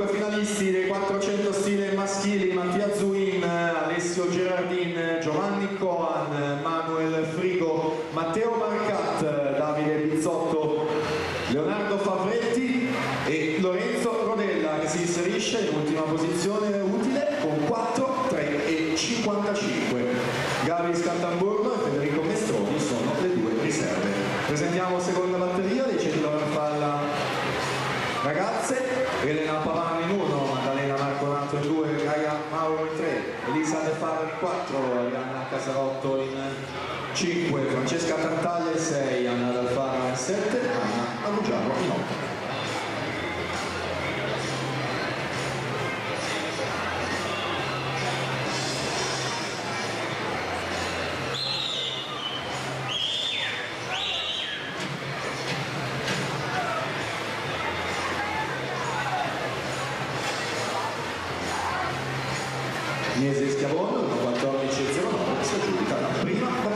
5 finalisti dei 400 stile maschili: Mattia Zuin, Alessio Gerardin, Giovanni Coan, Manuel Frigo, Matteo Marcat, Davide Bizzotto, Leonardo Favretti e Lorenzo Rodella, che si inserisce in ultima posizione utile con 4, 3 e 55. Gavi Scattamburgo e Federico Mestroni sono le due riserve. Presentiamo seconda batteria dei 100 farfalla ragazze: Elena Pavano in 1, Maddalena Marconato in 2, Gaia Mauro in 3, Elisa De Faro in 4, Arianna Casarotto in 5, Francesca Tartaglia in 6, Anna D'Alfaro in 7, Anna Alugiano in 8. Agnese Schiavone, 14,09, si aggiudica la prima batteria.